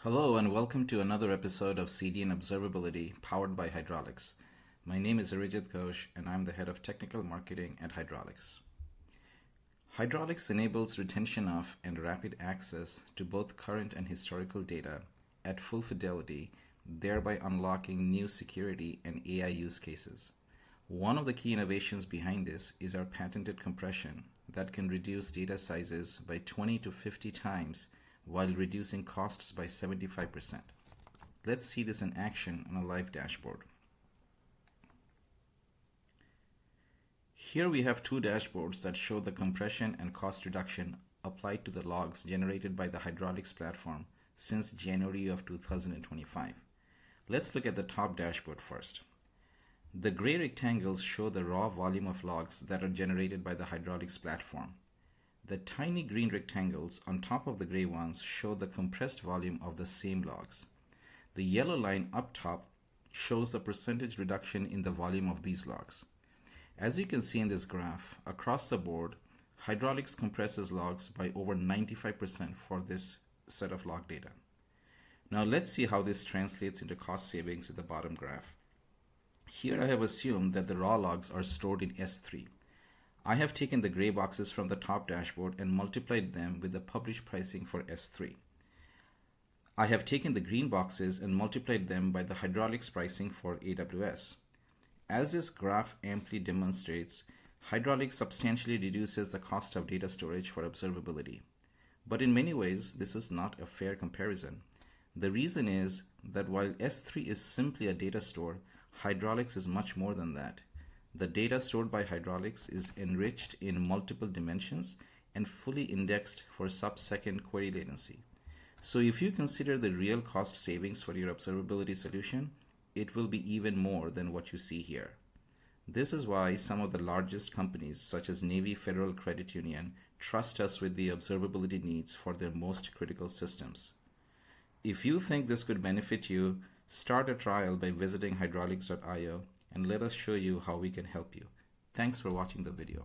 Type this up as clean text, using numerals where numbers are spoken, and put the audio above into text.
Hello and welcome to another episode of CD and Observability powered by Hydrolix. My name is Enriched and I'm the head of technical marketing at Hydrolix. Hydrolix enables retention of and rapid access to both current and historical data at full fidelity, thereby unlocking new security and AI use cases. One of the key innovations behind this is our patented compression that can reduce data sizes by 20 to 50 times while reducing costs by 75%. Let's see this in action on a live dashboard. Here we have two dashboards that show the compression and cost reduction applied to the logs generated by the Hydrolix platform since January of 2025. Let's look at the top dashboard first. The gray rectangles show the raw volume of logs that are generated by the Hydrolix platform. The tiny green rectangles on top of the gray ones show the compressed volume of the same logs. The yellow line up top shows the percentage reduction in the volume of these logs. As you can see in this graph, across the board, Hydrolix compresses logs by over 95% for this set of log data. Now let's see how this translates into cost savings in the bottom graph. Here I have assumed that the raw logs are stored in S3. I have taken the gray boxes from the top dashboard and multiplied them with the published pricing for S3. I have taken the green boxes and multiplied them by the Hydrolix pricing for AWS. As this graph amply demonstrates, Hydrolix substantially reduces the cost of data storage for observability. But in many ways, this is not a fair comparison. The reason is that while S3 is simply a data store, Hydrolix is much more than that. The data stored by Hydrolix is enriched in multiple dimensions and fully indexed for sub-second query latency. So if you consider the real cost savings for your observability solution, it will be even more than what you see here. This is why some of the largest companies, such as Navy Federal Credit Union, trust us with the observability needs for their most critical systems. If you think this could benefit you, start a trial by visiting hydrolix.io and let us show you how we can help you. Thanks for watching the video.